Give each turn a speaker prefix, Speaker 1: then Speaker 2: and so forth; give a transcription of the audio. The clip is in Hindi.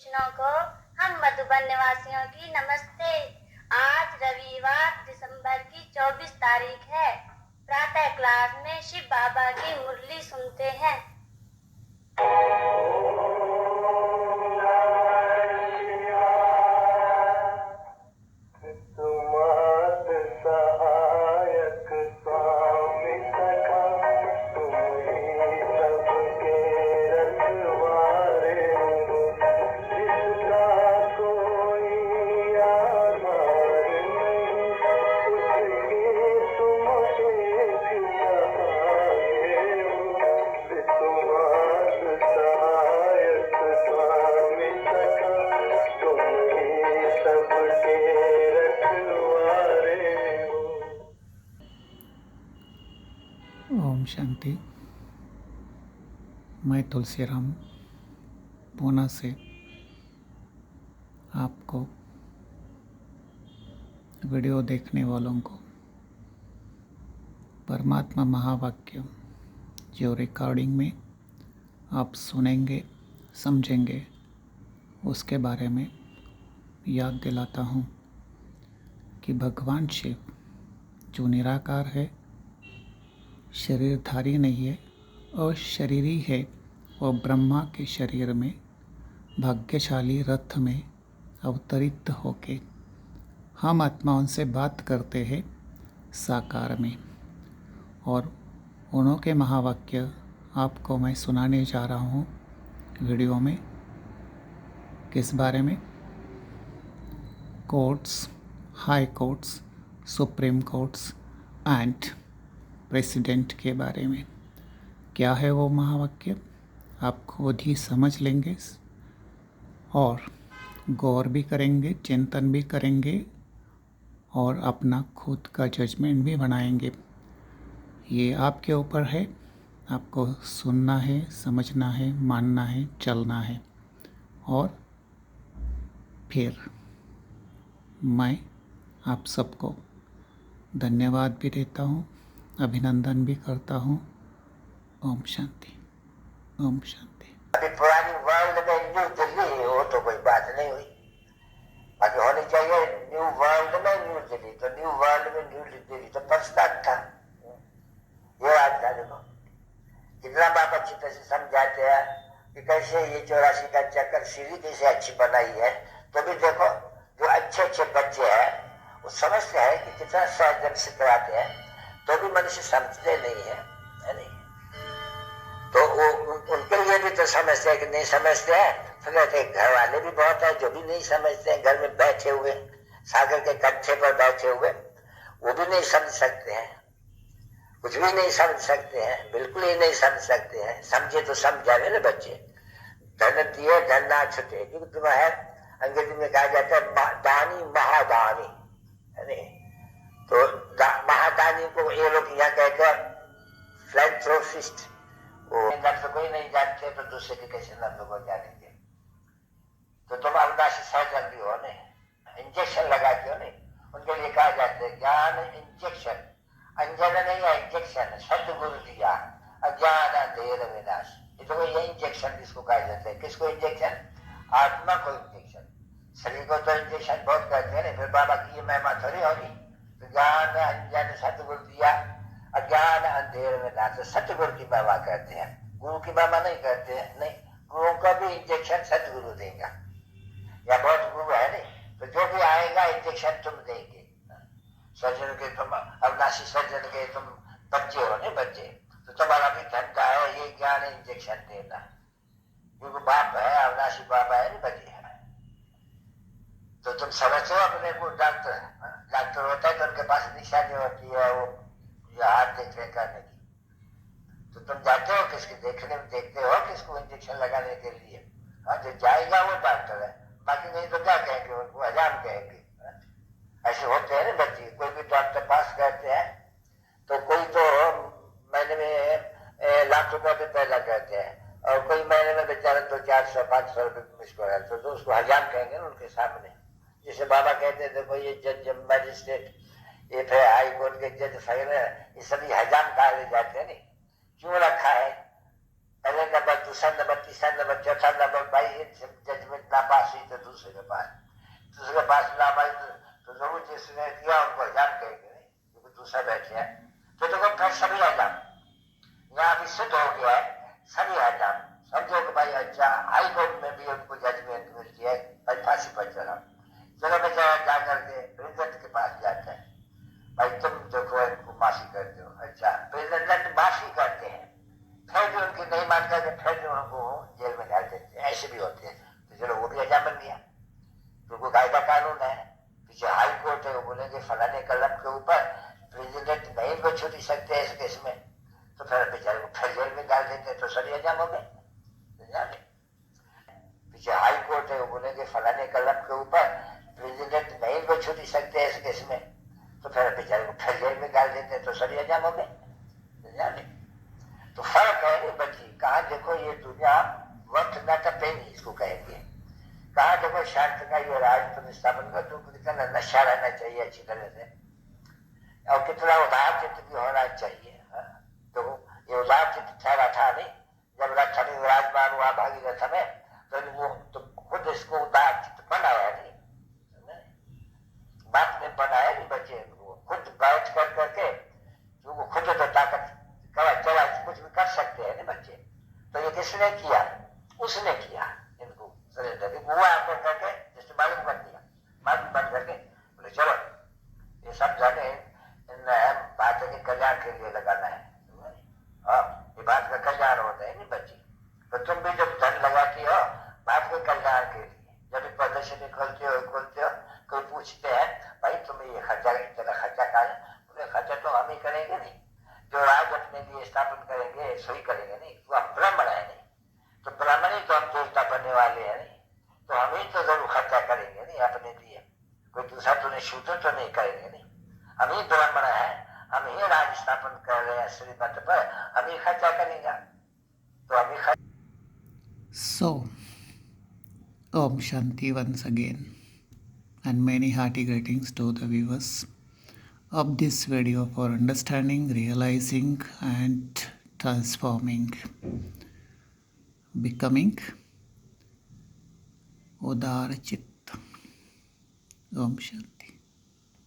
Speaker 1: कृष्णों को हम मधुबन निवासियों की नमस्ते। आज रविवार दिसंबर की 24 तारीख है। प्रातः क्लास में शिव बाबा की मुरली सुनते हैं।
Speaker 2: ओम शांति। मैं तुलसीराम पूना से आपको वीडियो देखने वालों को परमात्मा महावाक्य जो रिकॉर्डिंग में आप सुनेंगे समझेंगे उसके बारे में याद दिलाता हूँ कि भगवान शिव जो निराकार है, शरीरधारी नहीं है और शरीरी है, और ब्रह्मा के शरीर में भाग्यशाली रथ में अवतरित होके हम आत्माओं से बात करते हैं साकार में। और उन्हों के महावाक्य आपको मैं सुनाने जा रहा हूँ वीडियो में। किस बारे में? Courts, high courts, supreme courts and president के बारे में। क्या है वो महावाक्य आप खुद ही समझ लेंगे और गौर भी करेंगे, चिंतन भी करेंगे और अपना खुद का जजमेंट भी बनाएंगे। ये आपके ऊपर है, आपको सुनना है, समझना है, मानना है, चलना है। और फिर मैं आप सबको धन्यवाद भी देता हूँ, अभिनंदन भी करता हूँ। ओम शांति, ओम शांति।
Speaker 3: अभी पुरानी वर्ल्ड में न्यू दिल्ली हो तो कोई बात नहीं हुई, बाकी होनी चाहिए न्यू वर्ल्ड में न्यू दिल्ली। तो न्यू वर्ल्ड में न्यू दिल्ली तो प्रस्ताव था, ये बात था। देखो कितना बाप अच्छी तरह से समझाते हैं कि कैसे ये 84 का चक्कर सीढ़ी कैसे अच्छी बनाई है। तो भी देखो जो अच्छे अच्छे बच्चे हैं वो समझते हैं कि कितना सहजन से कराते हैं, तो भी मनुष्य समझते नहीं है नहीं? तो वो उनके लिए भी तो समझते हैं कि नहीं समझते हैं। तो कहते घर वाले भी बहुत है जो भी नहीं समझते हैं, घर में बैठे हुए सागर के कट्ठे पर बैठे हुए, वो भी नहीं समझ सकते हैं, कुछ भी नहीं समझ सकते हैं, बिल्कुल ही नहीं समझ सकते हैं। समझे तो समझावे ना बच्चे। धन दिए धन ना छुटे, क्योंकि तुम्हें अंग्रेजी में कहा जाता है दानी महादानी है नहीं? तो महादानी को ये लोग यहाँ कहते हैं फिलैंथ्रोपिस्ट। वो नर्स कोई नहीं जानते तो दूसरे के कैसे नर्स को जानेंगे? तो तुम अवनाशी सर्जन भी हो नहीं, इंजेक्शन लगाते हो नहीं? उनके लिए कहा जाता है ज्ञान इंजेक्शन। अंजन नहीं है, इंजेक्शन। सतगुरु दिया अज्ञान अंधेर विनाश। ये तो ये इंजेक्शन जिसको कहा जाता है। किसको इंजेक्शन? आत्मा को इंजेक्शन। शरीर को तो इंजेक्शन बहुत करते हैं, फिर बाबा की ये महिमा थोड़ी होगी। तो ज्ञान अंजन सतगुरु दिया अज्ञान अंधेर में नाथ, सतगुरु की महिमा करते हैं, गुरु की महिमा नहीं करते हैं। नहीं, गुरु को भी इंजेक्शन सतगुरु देगा, या बहुत गुरु है नहीं? तो जो भी आएगा इंजेक्शन तुम देंगे। सर्जन के तुम अविनाशी सर्जन के तुम बच्चे हो नहीं? बच्चे तो तुम्हारा भी धंधा है ये ज्ञान इंजेक्शन देना, क्योंकि बाप है, अविनाशी बाप है नहीं बच्चे है। तो तुम समझो अपने को डॉक्टर, डॉक्टर होता है तो उनके पास निशानी होती है वो हाथ देखने करने की। तो तुम जाते हो किसके देखने में, देखते हो किसको इंजेक्शन लगाने के लिए? हाँ, जो जाएगा वो डॉक्टर है, बाकी नहीं तो क्या कहेंगे? उनको हजाम कहेंगे। ऐसे होते हैं ना बच्चे। कोई भी डॉक्टर पास करते हैं तो कोई तो महीने में लाख रुपए भी पैदा करते हैं, और कोई महीने में बेचारा 200-400-500 रुपए मुश्किल है, तो उसको हजाम कहेंगे ना उनके सामने। जैसे बाबा कहते हैं देखो ये जज मजिस्ट्रेट, ये फिर हाई कोर्ट के जज फैल, ये सभी हजाम कहा जाते हैं नहीं? क्यों रखा है? पहले नंबर, दूसरा नंबर, तीसरा नंबर, चौथा नंबर, भाई जजमेंट ना पास हुई तो दूसरे के पास ना पाई तो जरूर जिसने दिया उनको एग्जाम करेंगे नहीं, क्योंकि दूसरा बैठ गया तो देखो फिर सभी एग्जाम यहाँ अभी सिद्ध हो गया है, सभी एग्जाम समझो कि भाई अच्छा हाई कोर्ट में भी उनको जजमेंट मिलती है, भाई फांसी पर चला, चलो बेचारा जा करके प्रेसिडेंट के पास जाता है, भाई तुम देखो इनको माफी कर दो, अच्छा प्रेसिडेंट माफी करते हैं, फिर भी उनकी नहीं मान करके फिर भी उनको जेल में डाल देते हैं, ऐसे भी होते हैं, तो चलो वो भी एग्जाम बन गया, तो कोई कायदा कानून है, पीछे हाई कोर्ट है, वो बोलेंगे फलाने कलम के ऊपर प्रेसिडेंट नहीं को छुट्टी सकते हैं इस केस में, तो फिर बेचारे को फिर जेल में डाल देते हैं, तो सर एग्जाम हो गए। पीछे हाई कोर्ट है, वो बोलेंगे फलाने कलम के ऊपर प्रेसिडेंट नहीं को छुट्टी सकते हैं इस केस में, तो फिर बेचारे को फिर जेल में डाल देते हैं, तो सर एग्जाम हो गए। तो फर्क है नहीं बच्ची, कहा देखो ये दुनिया वक्त ना का पेनी इसको कहेंगे, कहा देखो शांत का ये राज तुम स्थापन कर, तुमको कितना नशा रहना चाहिए अच्छी तरह से, और कितना उदार चित्त भी होना चाहिए। तो ये उदार चित्त ठहरा था नहीं, जब रथ में विराजमान हुआ भागीरथ में, तो वो तो खुद इसको उदार चित्त बनाया नहीं, बात में बनाया नहीं बच्चे, खुद बैठ कर करके वो खुद तो ताकत चला कुछ भी कर सकते हैं ना बच्चे, तो ये किसने किया, उसने किया, इनको सरेंडर वो आपको करके जैसे मालिक बन दिया, मालिक बन करके बोले चलो ये सब जाने बात के कल्याण के लिए लगाना है, ये बात का कल्याण होता है नहीं बच्ची, तो तुम भी जब धन लगाती हो बात के कल्याण के लिए, जब भी प्रदर्शनी खोलते हो कोई पूछते हैं भाई तुम्हें ये खर्चा इतना खर्चा का है, बोले खर्चा तो हम ही करेंगे नहीं, जो राज अपने लिए स्थापन करेंगे सही करेंगे नहीं, तो हम ब्राह्मण है नहीं, तो ब्राह्मण ही तो हम देवता बनने वाले हैं नहीं, तो हम ही तो जरूर खर्चा करेंगे नहीं अपने लिए, कोई दूसरा तो नहीं शूद्र तो नहीं करेंगे नहीं, हम ही ब्राह्मण है, हम ही राज स्थापन कर रहे हैं श्रीमत पर, हम ही खर्चा करेंगे, तो हम ही
Speaker 2: So, Om Shanti once again, and many hearty greetings to the viewers of this video for understanding, realizing, and transforming, becoming Udar Chitta. Om Shanti.